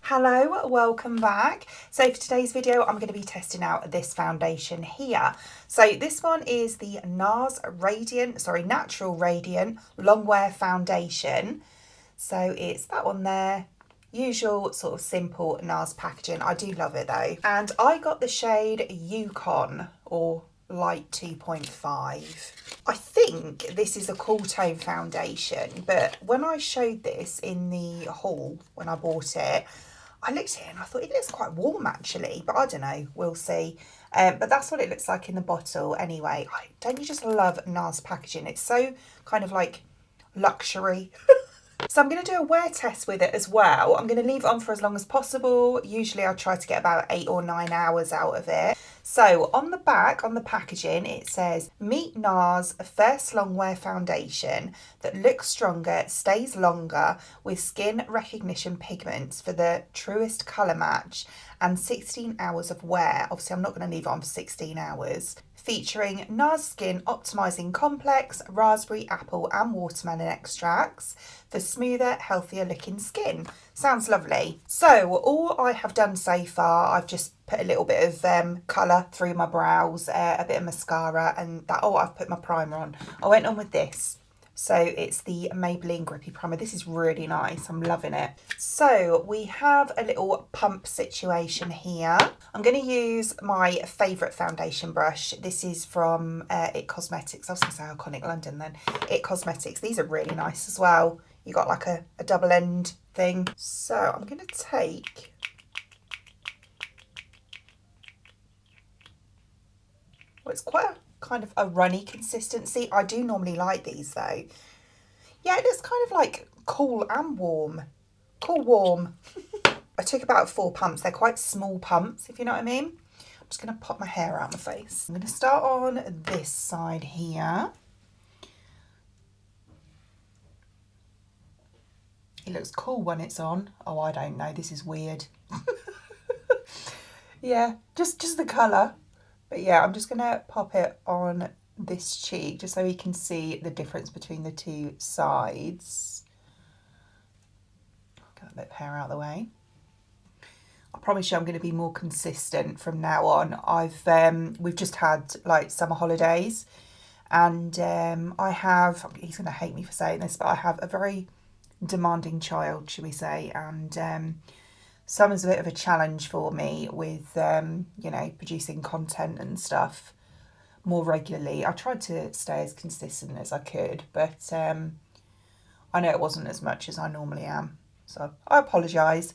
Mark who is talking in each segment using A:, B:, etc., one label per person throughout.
A: Hello, welcome back. So for today's video, I'm going to be testing out this foundation here. So this one is the Nars Natural Radiant Longwear Foundation. So it's that one there. Usual sort of simple Nars packaging. I do love it though. And I got the shade Yukon or Light 2.5. I think this is a cool tone foundation, but when I showed this in the haul when I bought it, I looked at it and I thought it looks quite warm actually, but I don't know, we'll see. But that's what it looks like in the bottle anyway. Don't you just love Nars packaging? It's so kind of like luxury. So I'm going to do a wear test with it as well. I'm going to leave it on for as long as possible. Usually I try to get about 8 or 9 hours out of it. So on the back, on the packaging, it says, meet Nars First Longwear Foundation that looks stronger, stays longer with skin recognition pigments for the truest colour match and 16 hours of wear. Obviously, I'm not going to leave it on for 16 hours. Featuring Nars Skin Optimizing Complex, raspberry, apple and watermelon extracts for smoother, healthier looking skin. Sounds lovely. So all I have done so far, I've just put a little bit of colour through my brows, a bit of mascara and that. Oh, I've put my primer on. I went on with this. So it's the Maybelline Grippy Primer. This is really nice. I'm loving it. So we have a little pump situation here. I'm going to use my favourite foundation brush. This is from It Cosmetics. I was going to say Iconic London then. It Cosmetics. These are really nice as well. You got like a double end thing. So I'm going to take... Well, it's quite a kind of a runny consistency. I do normally like these though. Yeah, it looks kind of like cool and warm. Cool, warm. I took about 4 pumps. They're quite small pumps, if you know what I mean. I'm just going to pop my hair out my face. I'm going to start on this side here. It looks cool when it's on. Oh, I don't know. This is weird. Yeah, just the colour. But yeah, I'm just going to pop it on this cheek just so you can see the difference between the two sides. Get a bit of hair out of the way. I promise you I'm going to be more consistent from now on. We've just had like summer holidays and I have, he's going to hate me for saying this, but I have a very demanding child, should we say, and summer's a bit of a challenge for me with, you know, producing content and stuff more regularly. I tried to stay as consistent as I could, but I know it wasn't as much as I normally am. So I apologise.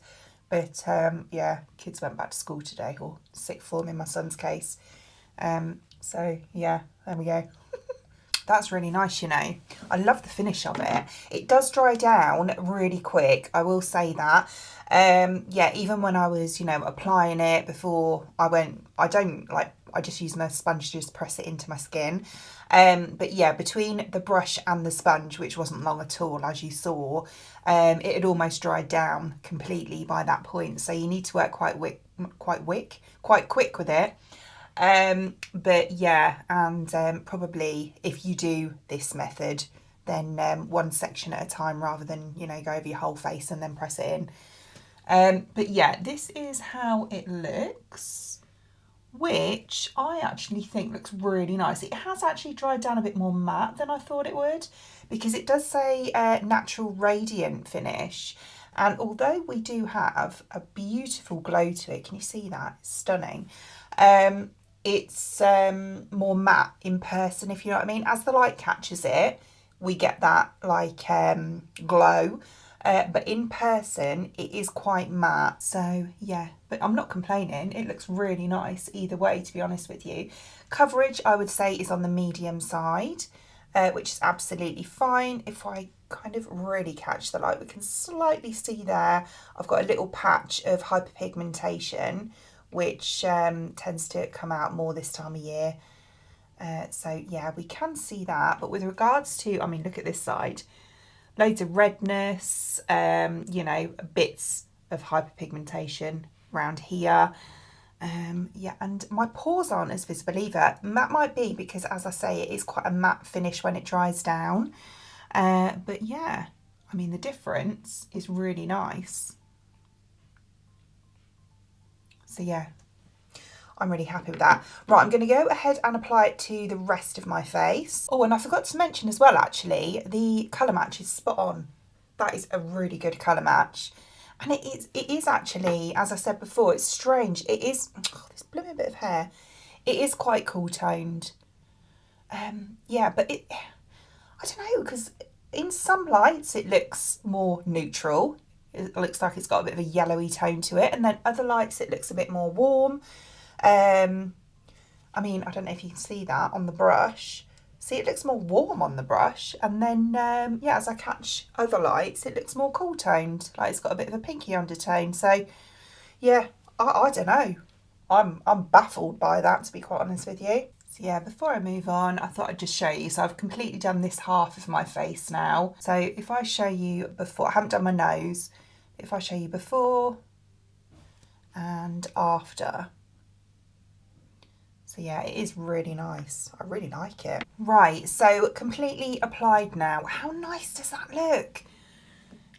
A: But yeah, kids went back to school today, or sixth form in my son's case. So yeah, there we go. That's really nice, you know. I love the finish of it. It does dry down really quick, I will say that. Yeah, even when I was, you know, applying it before I went, I just use my sponge to just press it into my skin. But yeah, between the brush and the sponge, which wasn't long at all, as you saw, it had almost dried down completely by that point. So you need to work quite quick with it. But yeah, and probably if you do this method, then one section at a time rather than, you know, go over your whole face and then press it in. But yeah, this is how it looks, which I actually think looks really nice. It has actually dried down a bit more matte than I thought it would, because it does say natural radiant finish. And although we do have a beautiful glow to it, can you see that? It's stunning. It's more matte in person, if you know what I mean. As the light catches it, we get that like glow. But in person, it is quite matte. So yeah, but I'm not complaining. It looks really nice either way, to be honest with you. Coverage, I would say, is on the medium side, which is absolutely fine. If I kind of really catch the light, we can slightly see there, I've got a little patch of hyperpigmentation, which tends to come out more this time of year. So yeah, we can see that. But with regards to, I mean, look at this side. Loads of redness, you know, bits of hyperpigmentation around here. Yeah, and my pores aren't as visible either. And that might be because, as I say, it is quite a matte finish when it dries down. But yeah, I mean, the difference is really nice. So yeah, I'm really happy with that. Right, I'm going to go ahead and apply it to the rest of my face. Oh, and I forgot to mention as well, actually, the colour match is spot on. That is a really good colour match. And it is actually, as I said before, it's strange. It is, oh, this blooming bit of hair. It is quite cool toned. Yeah, but I don't know, because in some lights it looks more neutral. It looks like it's got a bit of a yellowy tone to it. And then other lights it looks a bit more warm. I mean, I don't know if you can see that on the brush. See, it looks more warm on the brush. And then, yeah, as I catch other lights, it looks more cool toned. Like it's got a bit of a pinky undertone. So, yeah, I don't know. I'm baffled by that, to be quite honest with you. So yeah, before I move on, I thought I'd just show you. So I've completely done this half of my face now. So if I show you before, I haven't done my nose. If I show you before and after. So yeah, it is really nice. I really like it. Right, so completely applied now. How nice does that look?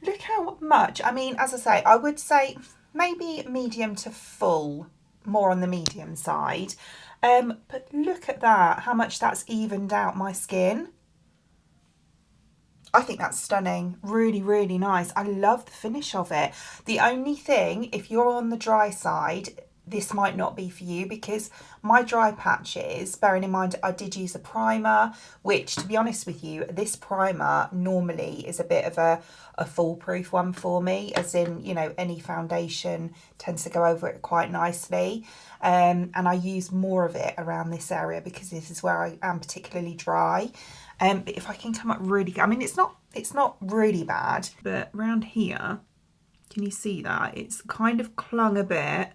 A: Look how much. I mean, as I say, I would say maybe medium to full, more on the medium side. But look at that, how much that's evened out my skin. I think that's stunning. Really, really nice. I love the finish of it. The only thing, if you're on the dry side, this might not be for you, because my dry patches, bearing in mind I did use a primer, which, to be honest with you, this primer normally is a bit of a foolproof one for me, as in, you know, any foundation tends to go over it quite nicely. And I use more of it around this area because this is where I am particularly dry. But if I can come up really, I mean, it's not really bad, but around here, can you see that? It's kind of clung a bit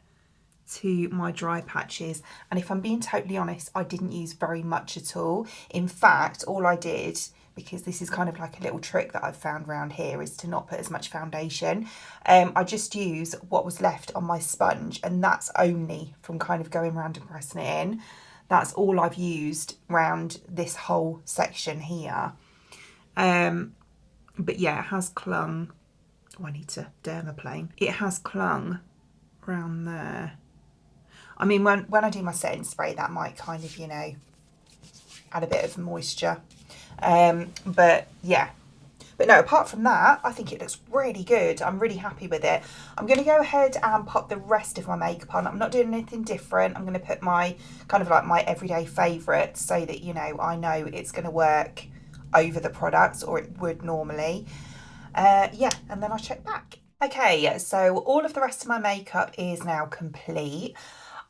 A: to my dry patches, and if I'm being totally honest, I didn't use very much at all. In fact, all I did, because this is kind of like a little trick that I've found around here, is to not put as much foundation. I just use what was left on my sponge, and that's only from kind of going around and pressing it in. That's all I've used around this whole section here. But yeah, it has clung. Oh, I need to dermaplane. It has clung around there. I mean, when I do my setting spray, that might kind of, you know, add a bit of moisture. But yeah. But no, apart from that, I think it looks really good. I'm really happy with it. I'm going to go ahead and pop the rest of my makeup on. I'm not doing anything different. I'm going to put my kind of like my everyday favourites so that, you know, I know it's going to work over the products, or it would normally. Yeah, and then I'll check back. Okay, so all of the rest of my makeup is now complete.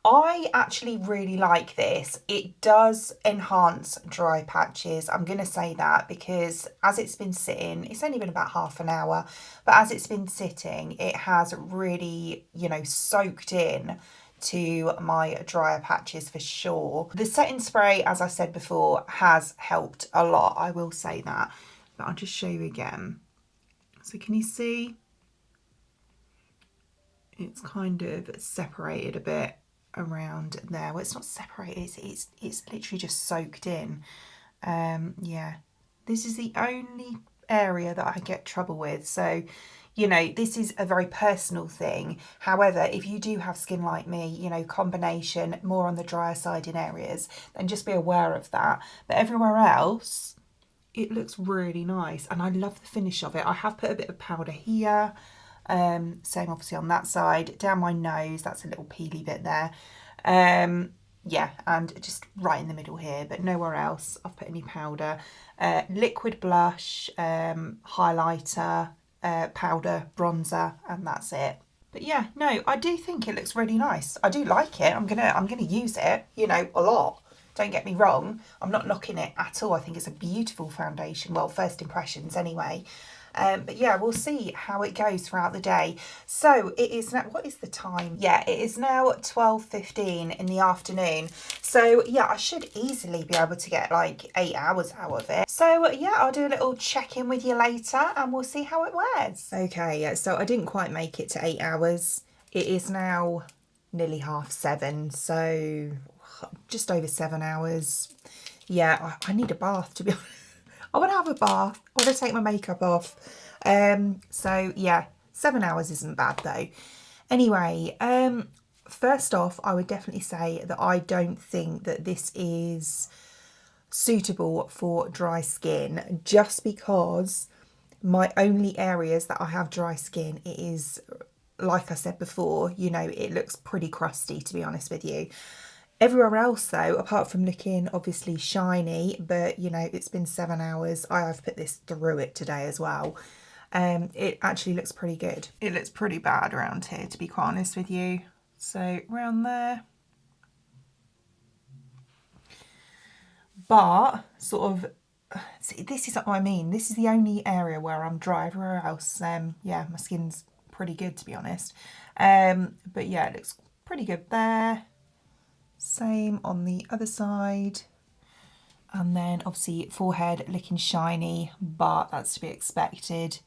A: I actually really like this. It does enhance dry patches. I'm going to say that because as it's been sitting, it's only been about half an hour, but as it's been sitting, it has really, you know, soaked in to my drier patches for sure. The setting spray, as I said before, has helped a lot. I will say that, but I'll just show you again. So can you see? It's kind of separated a bit around there. Well, it's not separated, it's literally just soaked in. Yeah, this is the only area that I get trouble with. So, you know, this is a very personal thing. However, if you do have skin like me, you know, combination more on the drier side in areas, then just be aware of that. But everywhere else, it looks really nice, and I love the finish of it. I have put a bit of powder here. Same obviously on that side, down my nose, that's a little peely bit there. Yeah, and just right in the middle here, but nowhere else I've put any powder. Liquid blush, highlighter, powder, bronzer, and that's it. But yeah, no, I do think it looks really nice. I do like it. I'm gonna use it, you know, a lot. Don't get me wrong, I'm not knocking it at all. I think it's a beautiful foundation. Well, first impressions anyway. But yeah, we'll see how it goes throughout the day. So it is now, what is the time? Yeah, it is now 12:15 in the afternoon. So yeah, I should easily be able to get like 8 hours out of it. So yeah, I'll do a little check-in with you later and we'll see how it wears. Okay, so I didn't quite make it to 8 hours. It is now nearly 7:30, so just over 7 hours. Yeah, I need a bath, to be honest. I want to have a bath. I want to take my makeup off. So yeah, 7 hours isn't bad though. Anyway, First off, I would definitely say that I don't think that this is suitable for dry skin, just because my only areas that I have dry skin, it is, like I said before, you know, it looks pretty crusty, to be honest with you. Everywhere else though, apart from looking obviously shiny, but you know, it's been 7 hours, I have put this through it today as well. It actually looks pretty good. It looks pretty bad around here, to be quite honest with you. So around there. But sort of, see, this is what I mean. This is the only area where I'm dry. Everywhere else, yeah, my skin's pretty good, to be honest. But yeah, it looks pretty good there. Same on the other side. And then obviously forehead looking shiny, but that's to be expected.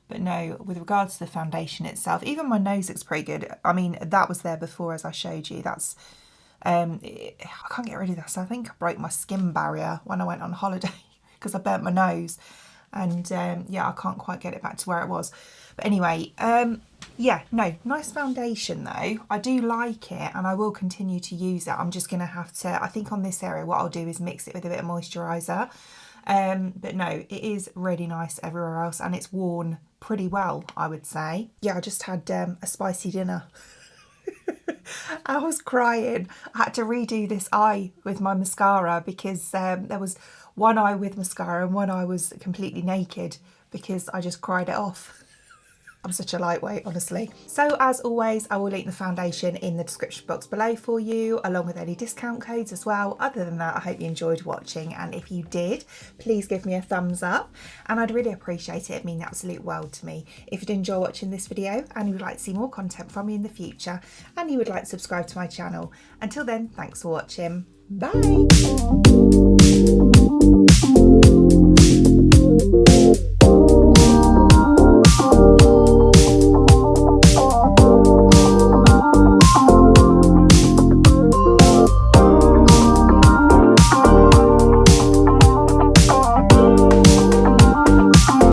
A: But no, with regards to the foundation itself, even my nose looks pretty good. I mean, that was there before, as I showed you. That's, I can't get rid of this. I think I broke my skin barrier when I went on holiday because I burnt my nose. And yeah, I can't quite get it back to where it was. But anyway, yeah, no, nice foundation though. I do like it and I will continue to use it. I'm just going to have to, I think on this area, what I'll do is mix it with a bit of moisturiser. But no, it is really nice everywhere else and it's worn pretty well, I would say. Yeah, I just had a spicy dinner. I was crying. I had to redo this eye with my mascara because there was one eye with mascara and one eye was completely naked because I just cried it off. I'm such a lightweight, honestly. So as always, I will link the foundation in the description box below for you, along with any discount codes as well. Other than that, I hope you enjoyed watching. And if you did, please give me a thumbs up. And I'd really appreciate it. It'd mean the absolute world to me. If you did enjoy watching this video and you would like to see more content from me in the future, and you would like to subscribe to my channel. Until then, thanks for watching. Bye.